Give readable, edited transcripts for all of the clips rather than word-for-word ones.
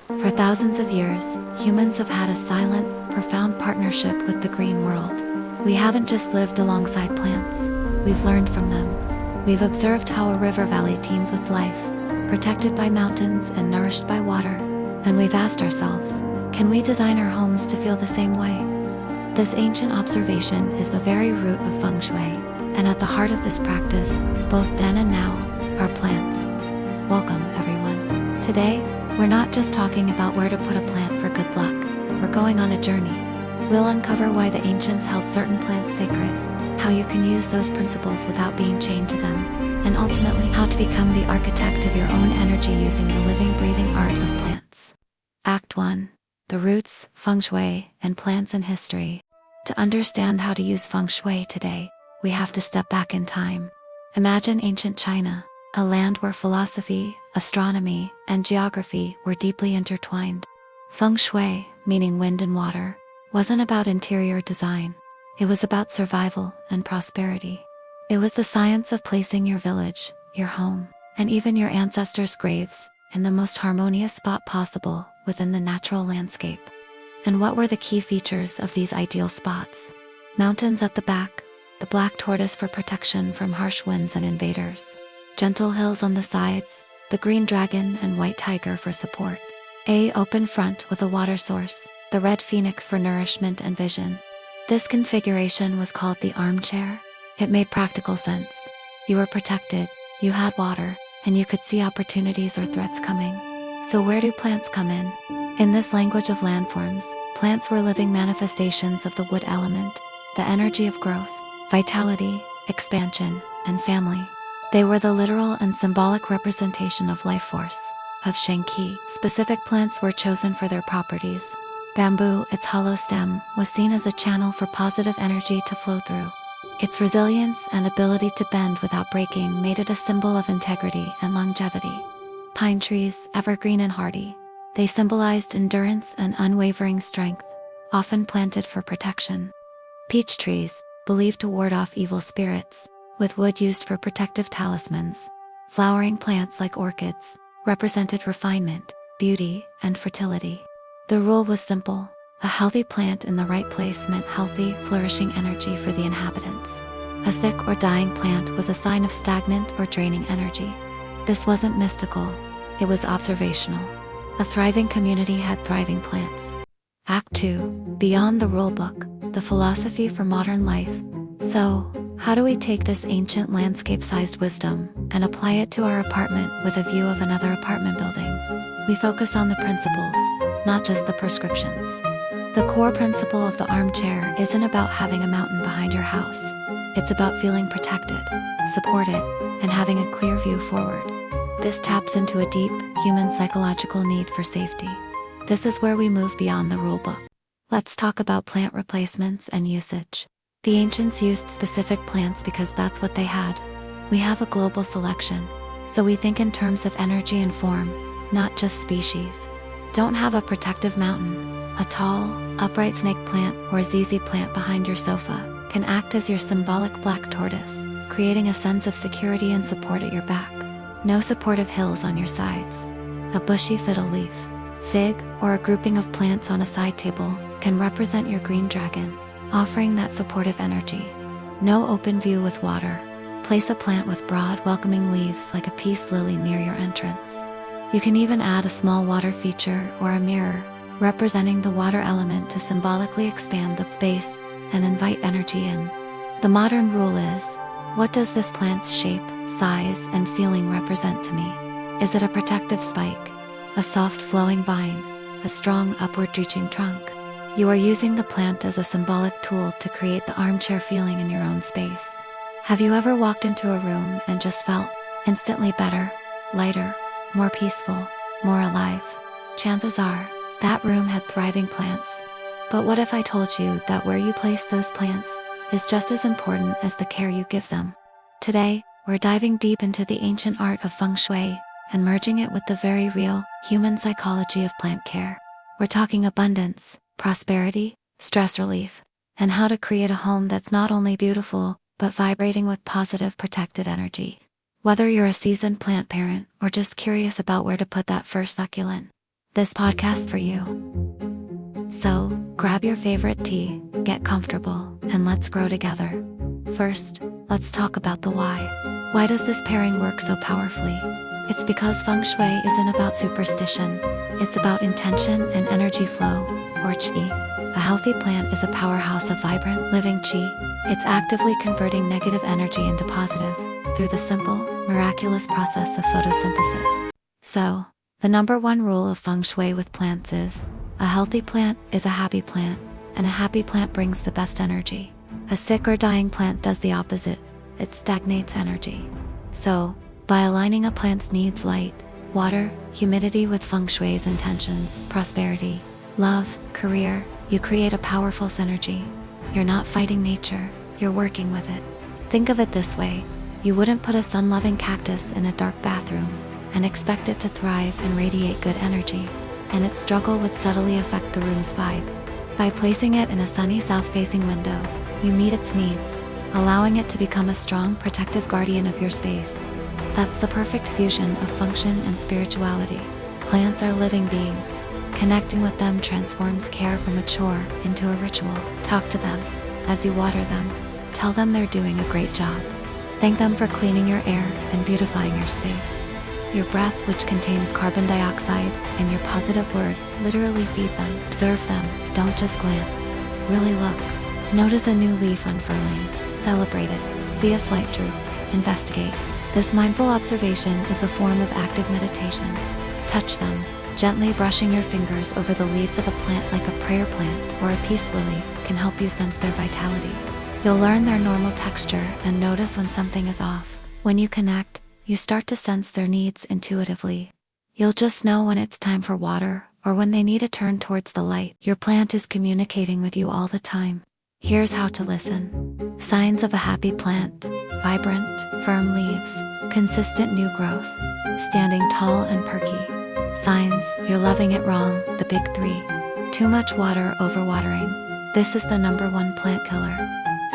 For thousands of years, humans have had a silent, profound partnership with the green world. We haven't just lived alongside plants, we've learned from them. We've observed how a river valley teems with life, protected by mountains and nourished by water, and we've asked ourselves, can we design our homes to feel the same way? This ancient observation is the very root of Feng Shui, and at the heart of this practice, both then and now, are plants. Welcome, everyone. Today, we're not just talking about where to put a plant for good luck, we're going on a journey. We'll uncover why the ancients held certain plants sacred, how you can use those principles without being chained to them, and ultimately how to become the architect of your own energy using the living, breathing art of plants. Act 1. The Roots, Feng Shui, and Plants in History. To understand how to use Feng Shui today, we have to step back in time. Imagine ancient China, a land where philosophy, astronomy, and geography were deeply intertwined. Feng Shui, meaning wind and water, wasn't about interior design. It was about survival and prosperity. It was the science of placing your village, your home, and even your ancestors' graves in the most harmonious spot possible within the natural landscape. And what were the key features of these ideal spots? Mountains at the back, the black tortoise for protection from harsh winds and invaders. Gentle hills on the sides, the green dragon and white tiger for support. A open front with a water source, the red phoenix for nourishment and vision. This configuration was called the armchair. It made practical sense. You were protected, you had water, and you could see opportunities or threats coming. So where do plants come in? In this language of landforms, plants were living manifestations of the wood element, the energy of growth, vitality, expansion, and family. They were the literal and symbolic representation of life force, of Shang-Qi. Specific plants were chosen for their properties. Bamboo, its hollow stem, was seen as a channel for positive energy to flow through. Its resilience and ability to bend without breaking made it a symbol of integrity and longevity. Pine trees, evergreen and hardy, they symbolized endurance and unwavering strength, often planted for protection. Peach trees, believed to ward off evil spirits, with wood used for protective talismans. Flowering plants like orchids represented refinement, beauty, and fertility. The rule was simple: a healthy plant in the right place meant healthy, flourishing energy for the inhabitants. A sick or dying plant was a sign of stagnant or draining energy. This wasn't mystical, it was observational. A thriving community had thriving plants. Act 2. Beyond the rulebook, the philosophy for modern life. So, how do we take this ancient landscape-sized wisdom and apply it to our apartment with a view of another apartment building? We focus on the principles, not just the prescriptions. The core principle of the armchair isn't about having a mountain behind your house. It's about feeling protected, supported, and having a clear view forward. This taps into a deep, human psychological need for safety. This is where we move beyond the rulebook. Let's talk about plant replacements and usage. The ancients used specific plants because that's what they had. We have a global selection, so we think in terms of energy and form, not just species. Don't have a protective mountain. A tall, upright snake plant or ZZ plant behind your sofa can act as your symbolic black tortoise, creating a sense of security and support at your back. No supportive hills on your sides. A bushy fiddle leaf, fig, or a grouping of plants on a side table can represent your green dragon, offering that supportive energy. No open view with water. Place a plant with broad, welcoming leaves like a peace lily near your entrance. You can even add a small water feature or a mirror, representing the water element to symbolically expand the space and invite energy in. The modern rule is, what does this plant's shape, size, and feeling represent to me? Is it a protective spike, a soft flowing vine, a strong upward reaching trunk? You are using the plant as a symbolic tool to create the armchair feeling in your own space. Have you ever walked into a room and just felt instantly better, lighter, more peaceful, more alive? Chances are, that room had thriving plants. But what if I told you that where you place those plants is just as important as the care you give them? Today, we're diving deep into the ancient art of Feng Shui and merging it with the very real, human psychology of plant care. We're talking abundance, prosperity, stress relief, and how to create a home that's not only beautiful, but vibrating with positive, protected energy. Whether you're a seasoned plant parent or just curious about where to put that first succulent, this podcast for you. So, grab your favorite tea, get comfortable, and let's grow together. First, let's talk about the why. Why does this pairing work so powerfully? It's because Feng Shui isn't about superstition. It's about intention and energy flow, or qi. A healthy plant is a powerhouse of vibrant, living qi. It's actively converting negative energy into positive through the simple, miraculous process of photosynthesis. So, the number one rule of Feng Shui with plants is, a healthy plant is a happy plant, and a happy plant brings the best energy. A sick or dying plant does the opposite. It stagnates energy. So, by aligning a plant's needs, light, water, humidity with Feng Shui's intentions, prosperity, love, career, you create a powerful synergy. You're not fighting nature, you're working with it. Think of it this way. You wouldn't put a sun-loving cactus in a dark bathroom and expect it to thrive and radiate good energy, and its struggle would subtly affect the room's vibe. By placing it in a sunny south-facing window, you meet its needs, allowing it to become a strong protective guardian of your space. That's the perfect fusion of function and spirituality. Plants are living beings. Connecting with them transforms care from a chore into a ritual. Talk to them as you water them. Tell them they're doing a great job. Thank them for cleaning your air and beautifying your space. Your breath, which contains carbon dioxide, and your positive words literally feed them. Observe them, don't just glance. Really look. Notice a new leaf unfurling. Celebrate it. See a slight droop. Investigate. This mindful observation is a form of active meditation. Touch them, gently brushing your fingers over the leaves of a plant like a prayer plant or a peace lily can help you sense their vitality. You'll learn their normal texture and notice when something is off. When you connect, you start to sense their needs intuitively. You'll just know when it's time for water or when they need a turn towards the light. Your plant is communicating with you all the time. Here's how to listen. Signs of a happy plant: vibrant, firm leaves, consistent new growth, standing tall and perky. Signs you're loving it wrong, the big three: too much water, overwatering. This is the number one plant killer.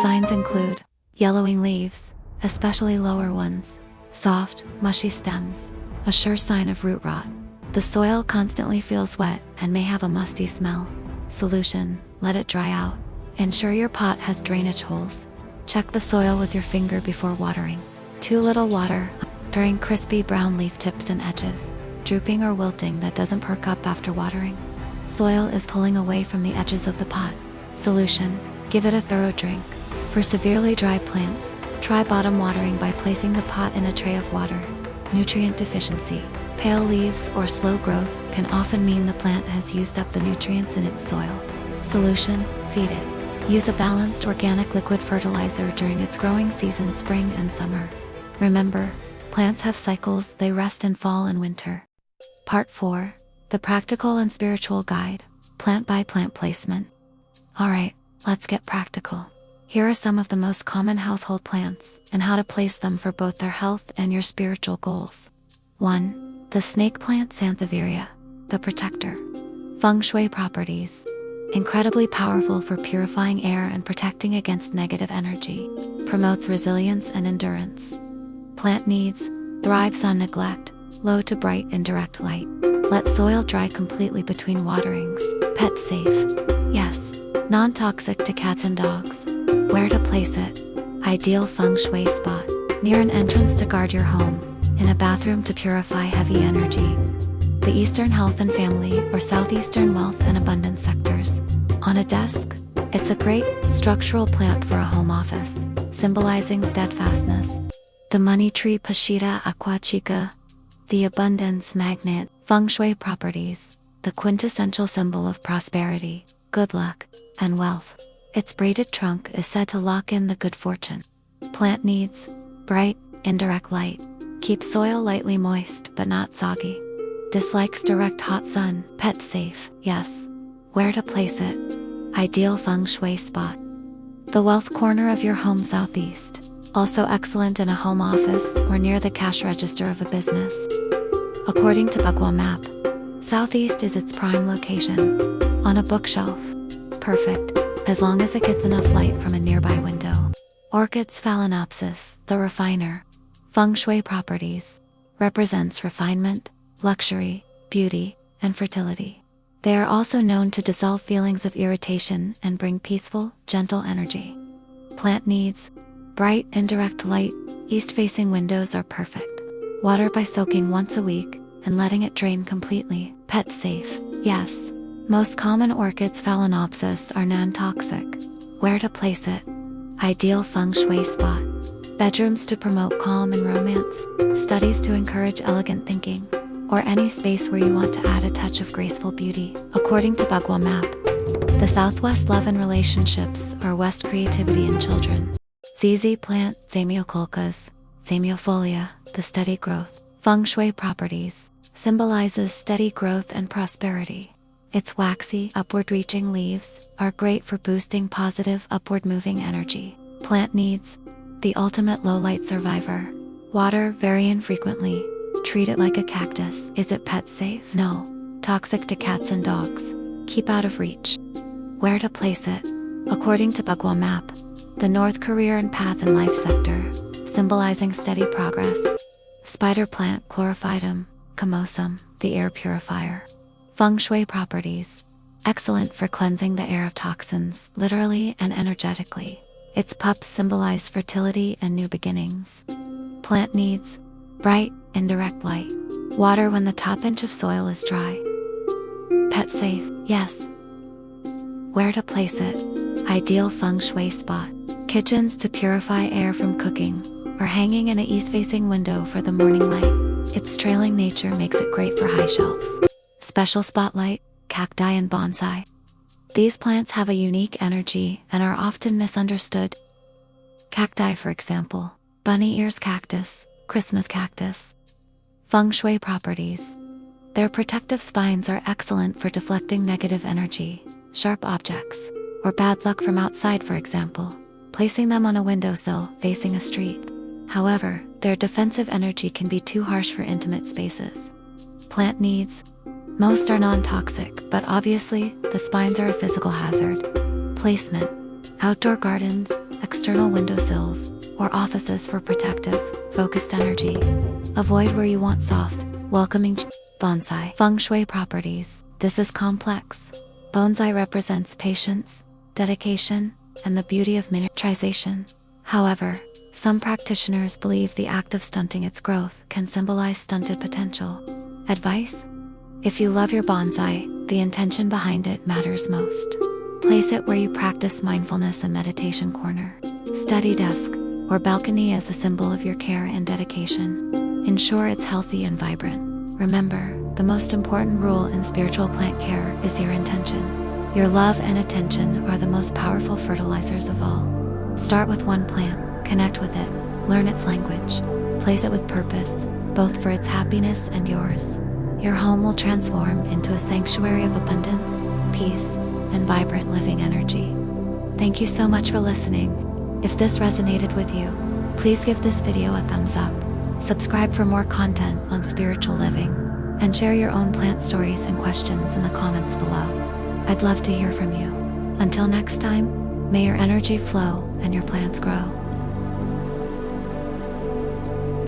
Signs include yellowing leaves, especially lower ones, soft, mushy stems, a sure sign of root rot. The soil constantly feels wet and may have a musty smell. Solution: let it dry out. Ensure your pot has drainage holes. Check the soil with your finger before watering. Too little water, during crispy brown leaf tips and edges, drooping or wilting that doesn't perk up after watering. Soil is pulling away from the edges of the pot. Solution: give it a thorough drink. For severely dry plants, try bottom watering by placing the pot in a tray of water. Nutrient deficiency: pale leaves or slow growth can often mean the plant has used up the nutrients in its soil. Solution: feed it. Use a balanced organic liquid fertilizer during its growing season, spring and summer. Remember, plants have cycles, they rest in fall and winter. Part 4. The Practical and Spiritual Guide, Plant by Plant Placement. Alright, let's get practical. Here are some of the most common household plants, and how to place them for both their health and your spiritual goals. 1. The snake plant, Sansevieria, the protector. Feng Shui properties: incredibly powerful for purifying air and protecting against negative energy. Promotes resilience and endurance. Plant needs: thrives on neglect, low to bright indirect light. Let soil dry completely between waterings. Pet safe. Yes, non-toxic to cats and dogs. Where to place it? Ideal Feng Shui spot: near an entrance to guard your home, in a bathroom to purify heavy energy, the Eastern Health and Family or Southeastern Wealth and Abundance sectors. On a desk, it's a great structural plant for a home office, symbolizing steadfastness. The money tree, Pashida aquatica, the abundance magnet. Feng Shui properties: the quintessential symbol of prosperity, good luck, and wealth. Its braided trunk is said to lock in the good fortune. Plant needs: bright, indirect light. Keep soil lightly moist but not soggy. Dislikes direct hot sun. Pet safe. Yes. Where to place it? Ideal Feng Shui spot: the wealth corner of your home, southeast. Also excellent in a home office or near the cash register of a business. According to Bagua map, southeast is its prime location. On a bookshelf. Perfect, as long as it gets enough light from a nearby window. Orchids, Phalaenopsis, the refiner. Feng Shui properties: represents refinement, luxury, beauty, and fertility. They are also known to dissolve feelings of irritation and bring peaceful, gentle energy. Plant needs: bright, indirect light. East-facing windows are perfect. Water by soaking once a week and letting it drain completely. Pet safe. Yes. Most common orchids Phalaenopsis are non-toxic. Where to place it? Ideal feng shui spot: bedrooms to promote calm and romance, studies to encourage elegant thinking, or any space where you want to add a touch of graceful beauty. According to Bagua Map, the southwest love and relationships are west creativity and children. ZZ plant, Zamioculcas, Zamiofolia, the steady growth. Feng shui properties: symbolizes steady growth and prosperity. Its waxy, upward-reaching leaves are great for boosting positive, upward-moving energy. Plant needs: the ultimate low-light survivor. Water very infrequently. Treat it like a cactus. Is it pet safe? No. Toxic to cats and dogs. Keep out of reach. Where to place it? According to Bagua Map, the North Career and Path in Life sector, symbolizing steady progress. Spider plant, Chlorophytum camosum, the air purifier. Feng shui properties: excellent for cleansing the air of toxins, literally and energetically. Its pups symbolize fertility and new beginnings. Plant needs: bright, indirect light. Water when the top inch of soil is dry. Pet safe. Yes. Where to place it? Ideal feng shui spot: kitchens to purify air from cooking, or hanging in an east-facing window for the morning light. Its trailing nature makes it great for high shelves. Special spotlight: cacti and bonsai. These plants have a unique energy and are often misunderstood. Cacti, for example, bunny ears cactus, Christmas cactus. Feng shui properties: their protective spines are excellent for deflecting negative energy, sharp objects, or bad luck from outside, for example, placing them on a windowsill facing a street. However, their defensive energy can be too harsh for intimate spaces. Plant needs: most are non-toxic, but obviously, the spines are a physical hazard. Placement: outdoor gardens, external windowsills, or offices for protective, focused energy. Avoid where you want soft, welcoming bonsai. Feng shui properties: this is complex. Bonsai represents patience, dedication, and the beauty of miniaturization. However, some practitioners believe the act of stunting its growth can symbolize stunted potential. Advice: if you love your bonsai, the intention behind it matters most. Place it where you practice mindfulness and meditation. Corner, study desk, or balcony as a symbol of your care and dedication. Ensure it's healthy and vibrant. Remember, the most important rule in spiritual plant care is your intention. Your love and attention are the most powerful fertilizers of all. Start with one plant, connect with it, learn its language, place it with purpose, both for its happiness and yours. Your home will transform into a sanctuary of abundance, peace, and vibrant living energy. Thank you so much for listening. If this resonated with you, please give this video a thumbs up, subscribe for more content on spiritual living, and share your own plant stories and questions in the comments below. I'd love to hear from you. Until next time, may your energy flow and your plants grow.